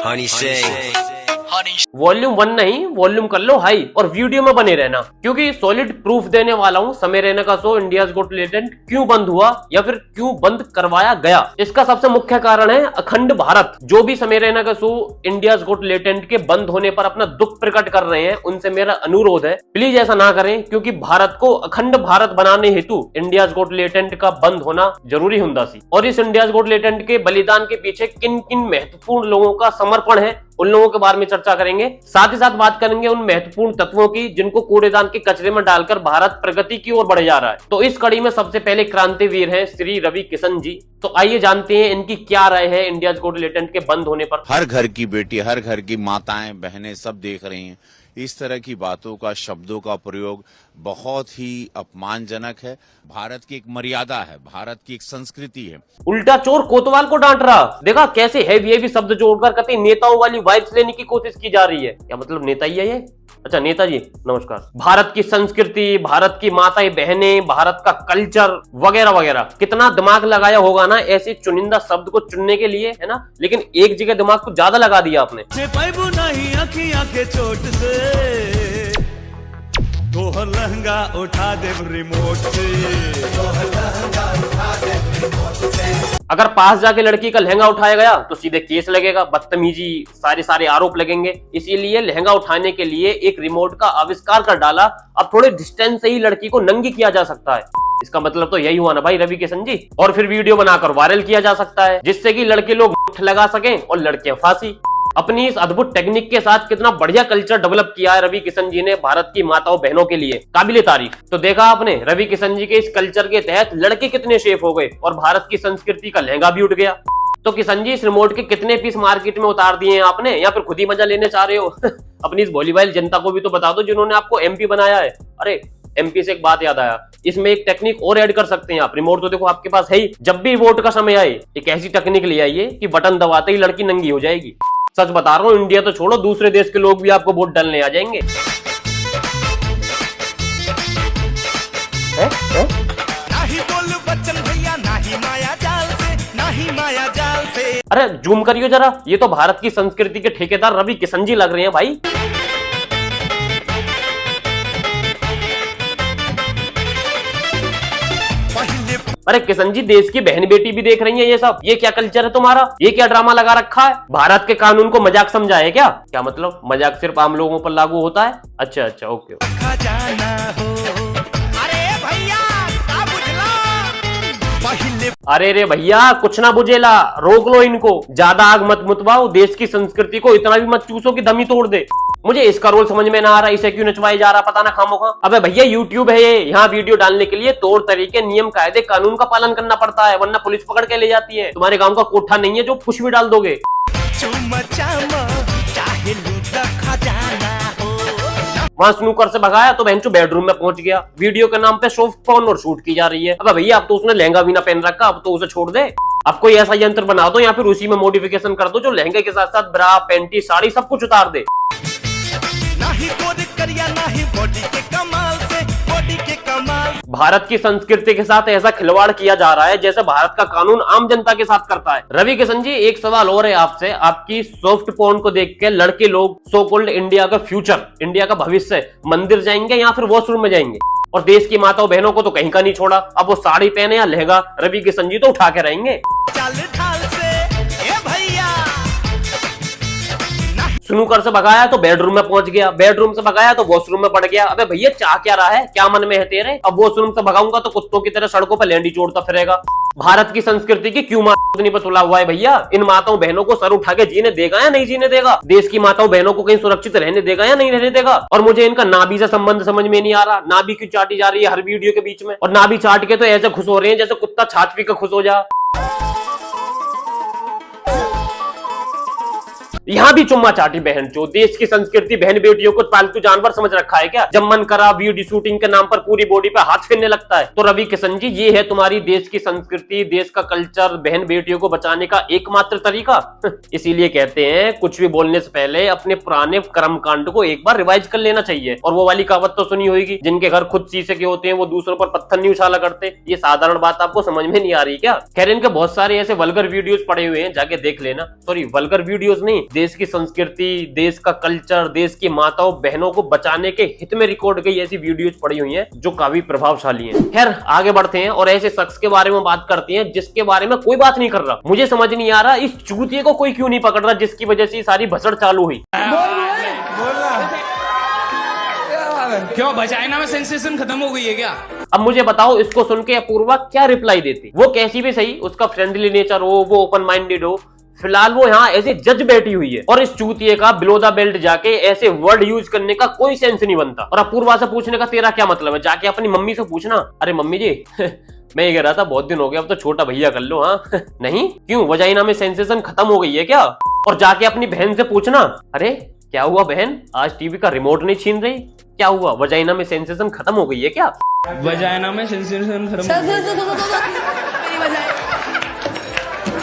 Honey Shay. Volume 1 नहीं, volume कर लो high और वीडियो में बने रहना, क्योंकि सॉलिड प्रूफ देने वाला हूँ समय रैना का शो इंडियाज गॉट टैलेंट क्यों बंद हुआ या फिर क्यों बंद करवाया गया। इसका सबसे मुख्य कारण है अखंड भारत। जो भी समय रैना का शो इंडियाज गॉट टैलेंट के बंद होने पर अपना दुख प्रकट कर रहे हैं, उनसे मेरा अनुरोध है प्लीज ऐसा ना करें, क्योंकि भारत को अखंड भारत बनाने हेतु इंडियाज गॉट टैलेंट का बंद होना जरूरी हुंदा सी। और इस इंडियाज गॉट टैलेंट के बलिदान के पीछे किन किन महत्वपूर्ण लोगों का समर्पण है, उन लोगों के बारे में चर्चा करेंगे। साथ ही साथ बात करेंगे उन महत्वपूर्ण तत्वों की जिनको कूड़ेदान के कचरे में डालकर भारत प्रगति की ओर बढ़ जा रहा है। तो इस कड़ी में सबसे पहले क्रांतिवीर हैं श्री रवि किशन जी। तो आइए जानते हैं इनकी क्या राय है इंडियाज गॉट टैलेंट के बंद होने पर। हर घर की बेटी, हर घर की माताएं, बहनें सब देख रही हैं। इस तरह की बातों का, शब्दों का प्रयोग बहुत ही अपमानजनक है। भारत की एक मर्यादा है, भारत की एक संस्कृति है। उल्टा चोर कोतवाल को डांट रहा, देखा कैसे हैवी शब्द जोड़कर कतई नेताओं वाली वाइब्स लेने की कोशिश की जा रही है। क्या मतलब नेता ही है ये? अच्छा नेताजी नमस्कार। भारत की संस्कृति, भारत की माताएं बहनें, भारत का कल्चर वगैरह वगैरह, कितना दिमाग लगाया होगा ना ऐसे चुनिंदा शब्द को चुनने के लिए, है ना। लेकिन एक जगह दिमाग को ज्यादा लगा दिया आपने। तोहर लहंगा उठा दे रिमोट से, अगर पास जाके लड़की का लहंगा उठाया गया तो सीधे केस लगेगा, बदतमीजी, सारे आरोप लगेंगे। इसीलिए लहंगा उठाने के लिए एक रिमोट का आविष्कार कर डाला। अब थोड़े डिस्टेंस से ही लड़की को नंगी किया जा सकता है। इसका मतलब तो यही हुआ ना भाई रवि किशन जी। और फिर वीडियो बनाकर वायरल किया जा सकता है, जिससे कि लड़के लोग मुठ लगा सकें और लड़कियां फांसी। अपनी इस अद्भुत टेक्निक के साथ कितना बढ़िया कल्चर डेवलप किया है रवि किशन जी ने भारत की माताओं बहनों के लिए, काबिले तारीफ। तो देखा आपने रवि किशन जी के इस कल्चर के तहत लड़के कितने शेफ हो गए और भारत की संस्कृति का लहंगा भी उठ गया। तो किशन जी इस रिमोट के कितने पीस मार्केट में उतार दिए हैं आपने, या फिर खुद ही मजा लेने चाह रहे हो? अपनी इस भोलीभाइल जनता को भी तो बता दो जिन्होंने आपको एमपी बनाया है। अरे एमपी से एक बात याद आया, इसमें एक टेक्निक और ऐड कर सकते हैं आप। रिमोट तो देखो आपके पास है ही, जब भी वोट का समय आए एक ऐसी टेक्निक ले आइए कि बटन दबाते ही लड़की नंगी हो जाएगी। सच बता रहा हूं, इंडिया तो छोड़ो दूसरे देश के लोग भी आपको वोट डालने आ जाएंगे। नाही बोल बच्चन भैया, नाही माया जाल से, नाही माया जाल से। अरे जूम करियो जरा, ये तो भारत की संस्कृति के ठेकेदार रवि किशन जी लग रहे हैं भाई। अरे किशन जी देश की बहन बेटी भी देख रही है ये सब, ये क्या कल्चर है तुम्हारा? ये क्या ड्रामा लगा रखा है? भारत के कानून को मजाक समझा है क्या? क्या मतलब मजाक सिर्फ आम लोगों पर लागू होता है? अच्छा ओके। अरे रे भैया कुछ ना बुझेला, रोक लो इनको, ज्यादा आग मत मुतवाओ, देश की संस्कृति को इतना भी मत चूसो कि दम ही तोड़ दे। मुझे इसका रोल समझ में ना आ रहा, इसे क्यों नचवाया जा रहा पता ना खामोखा। अबे भैया यूट्यूब है ये, यहाँ वीडियो डालने के लिए तौर तरीके, नियम कायदे, कानून का पालन करना पड़ता है, वरना पुलिस पकड़ के ले जाती है। तुम्हारे गांव का कोठा नहीं है जो कुछ भी डाल दोगे। वहां स्नूकर से भगाया तो बहनचो बेडरूम में पहुंच गया। वीडियो के नाम पे सॉफ्ट फोन और शूट की जा रही है। अब भैया अब तो उसने लहंगा भी ना पहन रखा, अब तो उसे छोड़ दे। अब कोई ऐसा यंत्र बना दो या फिर उसी में मॉडिफिकेशन कर दो जो लहंगे के साथ साथ ब्रा, पैंटी, साड़ी सब कुछ उतार दे। नाही करिया, नाही बॉडी के कमाल से, बॉडी के कमाल। भारत की संस्कृति के साथ ऐसा खिलवाड़ किया जा रहा है जैसे भारत का कानून आम जनता के साथ करता है। रवि किशन जी एक सवाल और है आपसे, आपकी सॉफ्ट पोर्न को देख के लड़के लोग सो कॉल्ड इंडिया का फ्यूचर, इंडिया का भविष्य, मंदिर जाएंगे या फिर वॉशरूम में जाएंगे? और देश की माताओं बहनों को तो कहीं का नहीं छोड़ा। अब वो साड़ी पहने या लहंगा, रवि किशन जी तो उठा के रहेंगे। स्नूकर से भगाया तो बेडरूम में पहुंच गया, बेडरूम से भगाया तो वॉशरूम में पड़ गया। अबे भैया चाह क्या रहा है, क्या मन में है तेरे? अब वॉशरूम से भगाऊंगा तो कुत्तों की तरह सड़कों पर लैंडी चोड़ता फिरेगा। भारत की संस्कृति की क्यों मातनी पर तुला हुआ है भैया? इन माताओं बहनों को सर उठा के जीने देगा या नहीं जीने देगा? देश की माताओं बहनों को कहीं सुरक्षित रहने देगा या नहीं रहने देगा? और मुझे इनका नाभि से संबंध समझ में नहीं आ रहा, नाभि क्यों चाटी जा रही है हर वीडियो के बीच में? और नाभि चाट के तो ऐसे खुश हो रहे हैं जैसे कुत्ता छाछ पी के खुश हो जा। यहाँ भी चुम्मा चाटी बहन जो देश की संस्कृति, बहन बेटियों को पालतू जानवर समझ रखा है क्या? जब मन करा वीडियो शूटिंग के नाम पर पूरी बॉडी पे हाथ फेरने लगता है। तो रवि किशन जी ये है तुम्हारी देश की संस्कृति, देश का कल्चर, बहन बेटियों को बचाने का एकमात्र तरीका? इसीलिए कहते हैं कुछ भी बोलने से पहले अपने पुराने कर्म कांड को एक बार रिवाइज कर लेना चाहिए। और वो वाली कहावत तो सुनी होगी, जिनके घर खुद शीशे के होते हैं वो दूसरों पर पत्थर नहीं उछाला करते। ये साधारण बात आपको समझ में नहीं आ रही क्या? खैर इनके बहुत सारे ऐसे वल्गर वीडियोस पड़े हुए हैं, जाके देख लेना। सॉरी वल्गर वीडियोस नहीं, देश की संस्कृति, देश का कल्चर, देश की माताओं बहनों को बचाने के हित में रिकॉर्ड की ऐसी वीडियोज पड़ी हुई हैं जो काफी प्रभावशाली हैं। खैर आगे बढ़ते हैं और ऐसे शख्स के बारे में बात करते हैं जिसके बारे में कोई बात नहीं कर रहा। मुझे समझ नहीं आ रहा इस चूतिए को कोई क्यों नहीं पकड़ रहा जिसकी वजह से सारी भसड़ चालू हुई। क्यों वजाइना में सेंसेशन खत्म हो गई है क्या? अब मुझे बताओ इसको सुन के अपूर्वा क्या रिप्लाई देती। वो कैसी भी सही, उसका फ्रेंडली नेचर हो, वो ओपन माइंडेड हो, फिलहाल वो यहाँ ऐसे जज बैठी हुई है और इस चूतिए का बिलो द बेल्ट जाके ऐसे वर्ड यूज करने का कोई सेंस नहीं बनता। और अपूर्वा से पूछने का तेरा क्या मतलब है? जाके अपनी मम्मी से पूछना, अरे मम्मी जी मैं ये कह रहा था बहुत दिन हो गया, अब तो छोटा भैया कर लो। हाँ नहीं क्यों, वजाइना में सेंसेशन खत्म हो गई है क्या? और जाके अपनी बहन से पूछना, अरे क्या हुआ बहन, आज टीवी का रिमोट नहीं छीन रही? क्या हुआ, वजाइना में सेंसेशन खत्म हो गई है क्या? वजाइना में सेंसेशन खत्म हो गई।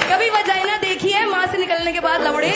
कभी वजाइना देखी है माँ से निकलने के बाद लवड़े?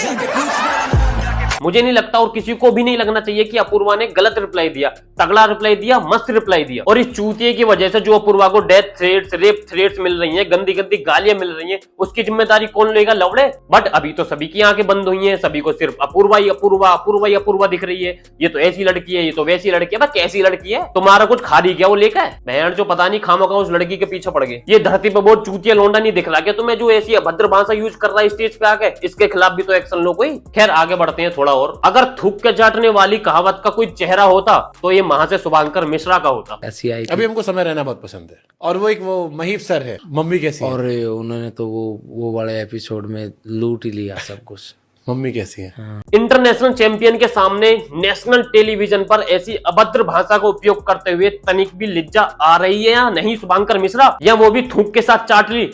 मुझे नहीं लगता और किसी को भी नहीं लगना चाहिए कि अपूर्वा ने गलत रिप्लाई दिया। तगड़ा रिप्लाई दिया, मस्त रिप्लाई दिया। और इस चूतिए की वजह से जो अपूर्वा को डेथ थ्रेट्स, रेप थ्रेट्स मिल रही हैं, गंदी गंदी गालियां मिल रही हैं, उसकी जिम्मेदारी कौन लेगा? लवड़े। बट अभी तो सभी की आंखें बंद हुई हैं, सभी को सिर्फ अपूर्वा ही अपूर्वा अपूर्वा ही अपूर्वा दिख रही है। ये तो ऐसी लड़की है, ये तो वैसी लड़की है। कैसी लड़की है? तुम्हारा कुछ खारी क्या वो लेकर बहन जो पता नहीं खामोखा उस लड़की के पीछे पड़ गए। ये धरती पे बहुत चूतिया लोंडा नहीं दिख रहा क्या तुम्हें जो ऐसी अभद्र भाषा यूज कर रहा है स्टेज पे आके? इसके खिलाफ भी तो एक्शन लो कोई। खैर आगे बढ़ते हैं थोड़ा और। अगर थूक के चाटने वाली कहावत का कोई चेहरा होता तो ये महाशय शुभांकर मिश्रा का होता। ऐसी आई अभी हमको समय रहना बहुत पसंद है और वो महीप सर है। मम्मी कैसी है? और उन्होंने तो वो वाले एपिसोड में लूट ही लिया सब कुछ। मम्मी कैसी है? इंटरनेशनल चैंपियन के सामने नेशनल टेलीविजन पर ऐसी अभद्र भाषा का उपयोग करते हुए तनिक भी लज्जा आ रही है या नहीं शुभांकर मिश्रा? या वो भी थूक के साथ चाट ली?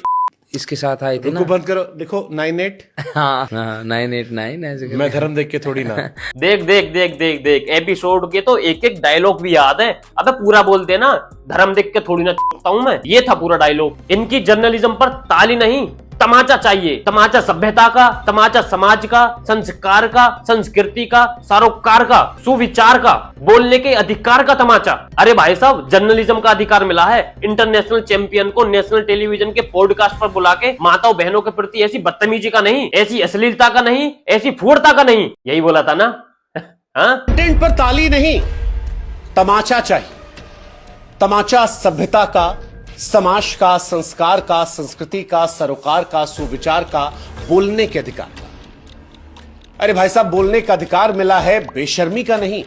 इसके साथ आई थी ना। बंद करो, देखो 98 हाँ 989 ऐसे मैं धर्म देख के थोड़ी ना। देख देख देख देख देख एपिसोड के तो एक एक डायलॉग भी याद है। अबे पूरा बोलते ना, धर्म देख के थोड़ी ना चुपता हूं मैं। ये था पूरा डायलॉग। इनकी जर्नलिज्म पर ताली नहीं तमाचा चाहिए। तमाचा सभ्यता का, तमाचा समाज का, संस्कार का, संस्कृति का, सरोकार का, सुविचार का, बोलने के अधिकार का तमाचा। अरे भाई साहब जर्नलिज्म का अधिकार मिला है इंटरनेशनल चैंपियन को नेशनल टेलीविजन के पॉडकास्ट पर बुला के माताओं बहनों के प्रति ऐसी बदतमीजी का नहीं, ऐसी अश्लीलता का नहीं, ऐसी फूड़ता का नहीं। यही बोला था ना? हाँ कंटेंट पर ताली नहीं तमाचा चाहिए। तमाचा सभ्यता का, समाज का, संस्कार का, संस्कृति का, सरोकार का, सुविचार का, बोलने के अधिकार का। अरे भाई साहब बोलने का अधिकार मिला है, बेशर्मी का नहीं,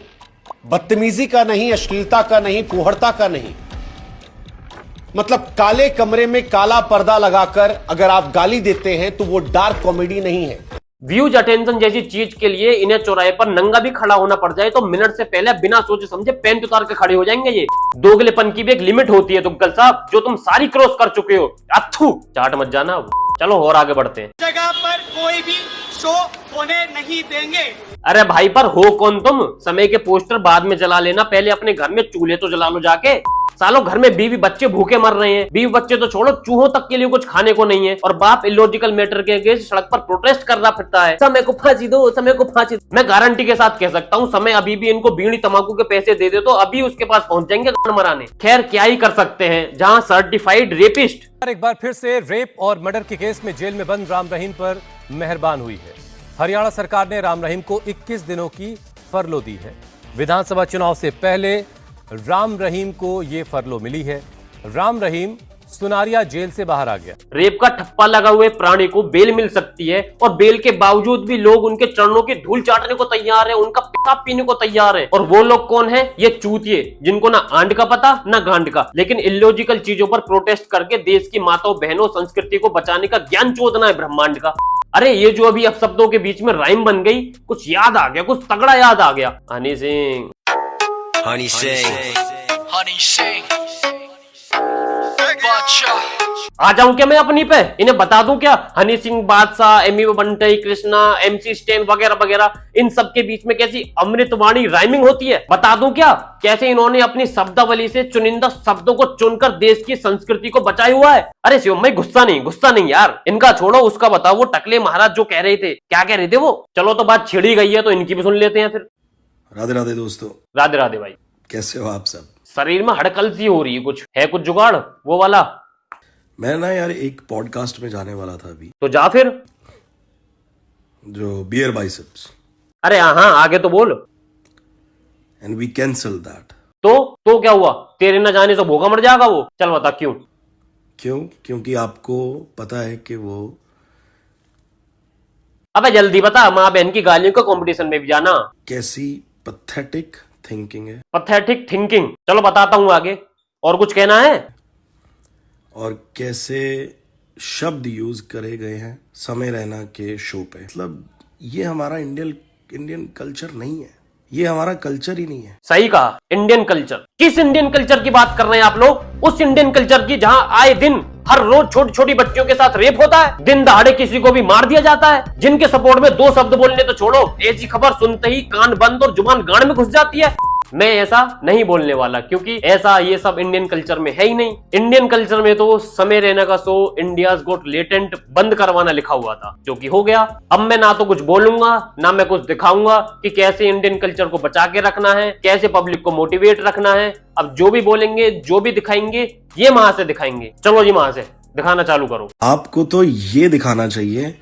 बदतमीजी का नहीं, अश्लीलता का नहीं, कुहड़ता का नहीं। मतलब काले कमरे में काला पर्दा लगाकर अगर आप गाली देते हैं तो वो डार्क कॉमेडी नहीं है। व्यूज अटेंशन जैसी चीज के लिए इन्हें चौराहे पर नंगा भी खड़ा होना पड़ जाए तो मिनट से पहले बिना सोचे समझे पैंट उतार के खड़े हो जाएंगे। ये दोगलेपन की भी एक लिमिट होती है तुमकल साहब, जो तुम सारी क्रॉस कर चुके हो। अथू चाट मत जाना। चलो और आगे बढ़ते हैं। जगह पर कोई भी शो होने नहीं देंगे। अरे भाई पर हो कौन तुम? समय के पोस्टर बाद में जला लेना, पहले अपने घर में चूल्हे तो जला लो जाके। सालों घर में बीवी बच्चे भूखे मर रहे हैं। बीवी बच्चे तो छोड़ो, चूहों तक के लिए कुछ खाने को नहीं है। और बाप इलॉजिकल मैटर के अगेंस्ट सड़क पर प्रोटेस्ट कर रहा फिरता है, समय को फांसी दो, समय को फांसी दो। मैं गारंटी के साथ कह सकता हूँ समय अभी भी इनको बीड़ी तंबाकू के पैसे दे दे तो अभी उसके पास पहुंच जाएंगे मराने। खैर क्या ही कर सकते हैं, जहाँ सर्टिफाइड रेपिस्ट एक बार फिर से रेप और मर्डर के केस में जेल में बंद राम रहीम पर मेहरबान हुई है। हरियाणा सरकार ने राम रहीम को 21 दिनों की फरलो दी है। विधानसभा चुनाव से पहले राम रहीम को ये फरलो मिली है। राम रहीम सुनारिया जेल से बाहर आ गया। रेप का ठप्पा लगा हुए प्राणी को बेल मिल सकती है और बेल के बावजूद भी लोग उनके चरणों की धूल चाटने को तैयार है, उनका पेशाब पीने को तैयार है। और वो लोग कौन है? ये चूतिए जिनको ना आंड का पता ना गांड का, लेकिन इलॉजिकल चीजों पर प्रोटेस्ट करके देश की माताओं बहनों संस्कृति को बचाने का ज्ञान चोदना है ब्रह्मांड का। अरे ये जो अभी अपशब्दों के बीच में राइम बन गई, कुछ याद आ गया, कुछ तगड़ा याद आ गया। हनी सिंह हनी सिंह आ जाऊं क्या मैं अपनी पे? इन्हें बता दूं क्या? हनी सिंह, बादशाह, एमी बंटई, कृष्णा, MC स्टैन वगैरह वगैरह, इन सब के बीच में कैसी अमृतवाणी राइमिंग होती है बता दूं क्या? कैसे इन्होंने अपनी शब्दावली से चुनिंदा शब्दों को चुनकर देश की संस्कृति को बचाया हुआ है। अरे शिवम भाई गुस्सा नहीं यार, इनका छोड़ो, उसका बताओ। वो टकले महाराज जो कह रहे थे, क्या कह रहे थे वो? चलो तो बात छिड़ी गई है तो इनकी भी सुन लेते हैं फिर। राधे राधे दोस्तों। राधे राधे भाई। कैसे हो आप सब? शरीर में हड़कल सी हो रही है, कुछ जुगाड़ वो वाला? मैं ना यार एक पॉडकास्ट में जाने वाला था अभी। तो जा फिर। जो बियर बाइसेप्स, अरे हाँ आगे तो बोल। And we cancel that. तो क्या हुआ? तेरे न जाने से भूखा मर जाएगा वो? चल बता क्यों? क्यों? क्योंकि आपको पता है कि वो, अबे जल्दी बता, माँ बहन की गालियों का कंपटीशन में भी जाना। कैसी पथेटिक थिंकिंग है। Pathetic thinking? चलो बताता हूँ आगे। और कुछ कहना है? और कैसे शब्द यूज करे गए हैं समय रैना के शो पे। मतलब ये हमारा इंडियन कल्चर नहीं है, ये हमारा कल्चर ही नहीं है। सही कहा, इंडियन कल्चर। किस इंडियन कल्चर की बात कर रहे हैं आप लोग? उस इंडियन कल्चर की जहां आए दिन हर रोज छोटी छोटी बच्चियों के साथ रेप होता है, दिन दहाड़े किसी को भी मार दिया जाता है, जिनके सपोर्ट में दो शब्द बोलने तो छोड़ो, ऐसी खबर सुनते ही कान बंद और जुबान गांड में घुस जाती है। मैं ऐसा नहीं बोलने वाला, क्योंकि ऐसा ये सब इंडियन कल्चर में है ही नहीं। इंडियन कल्चर में तो समय रैना का शो इंडियाज गॉट लेटेंट बंद करवाना लिखा हुआ था, जो कि हो गया। अब मैं ना तो कुछ बोलूंगा ना मैं कुछ दिखाऊंगा कि कैसे इंडियन कल्चर को बचा के रखना है, कैसे पब्लिक को मोटिवेट रखना है। अब जो भी बोलेंगे, जो भी दिखाएंगे, ये वहां से दिखाएंगे। चलो जी वहां से दिखाना चालू करो। आपको तो ये दिखाना चाहिए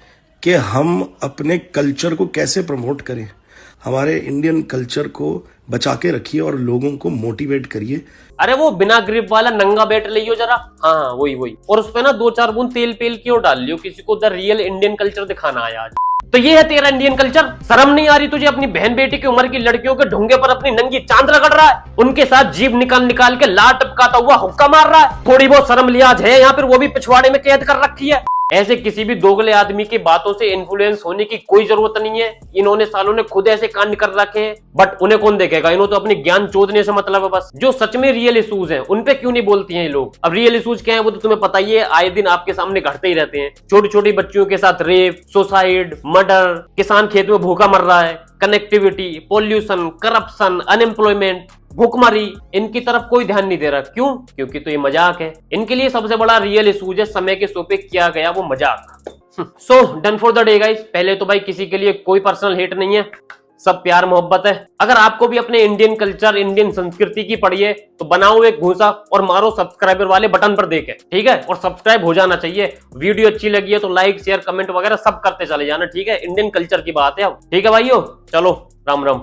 कि हम अपने कल्चर को कैसे प्रमोट करें, हमारे इंडियन कल्चर को बचा के रखिए और लोगों को मोटिवेट करिए। अरे वो बिना ग्रिप वाला नंगा बैठ लियो जरा। हाँ वही। और उस पे ना 2-4 बूंद तेल पेल की और डाल लियो। किसी को द रियल इंडियन कल्चर दिखाना है आज। तो ये है तेरा इंडियन कल्चर। शर्म नहीं आ रही तुझे? अपनी बहन बेटी की उम्र की लड़कियों के ढूंगे पर अपनी नंगी चांद रगड़ रहा है, उनके साथ जीभ निकाल के लार टपकाता हुआ हुक्का मार रहा है। थोड़ी बहुत शर्म लिहाज है यहाँ पर, वो भी पिछवाड़े में कैद कर रखी है। ऐसे किसी भी दोगले आदमी की बातों से इन्फ्लुएंस होने की कोई जरूरत नहीं है। इन्होंने सालों ने खुद ऐसे कांड कर रखे हैं, बट उन्हें कौन देखेगा? इन्हों तो अपने ज्ञान चोदने से मतलब है बस। जो सच में रियल इश्यूज हैं उन पे क्यों नहीं बोलती हैं ये लोग? अब रियल इश्यूज क्या है वो तो तुम्हें पता ही है, आए दिन आपके सामने घटते ही रहते हैं। छोटी छोटी बच्चियों के साथ रेप, सुसाइड, मर्डर, किसान खेत में भूखा मर रहा है, कनेक्टिविटी, पोल्यूशन, करप्शन, अनएम्प्लॉयमेंट, भूखमरी, इनकी तरफ कोई ध्यान नहीं दे रहा। क्यों? क्योंकि तो ये मजाक है। इनके लिए सबसे बड़ा रियल इशू है समय के शो पे किया गया वो मजाक। So done for the day guys. पहले तो भाई किसी के लिए कोई पर्सनल हेट नहीं है, सब प्यार मोहब्बत है। अगर आपको भी अपने इंडियन कल्चर, इंडियन संस्कृति की पड़ी है तो बनाओ एक घूसा और मारो सब्सक्राइबर वाले बटन पर देके, ठीक है? और सब्सक्राइब हो जाना चाहिए। वीडियो अच्छी लगी है तो लाइक शेयर कमेंट वगैरह सब करते चले जाना, ठीक है? इंडियन कल्चर की बात है अब, ठीक है भाइयों? चलो राम राम।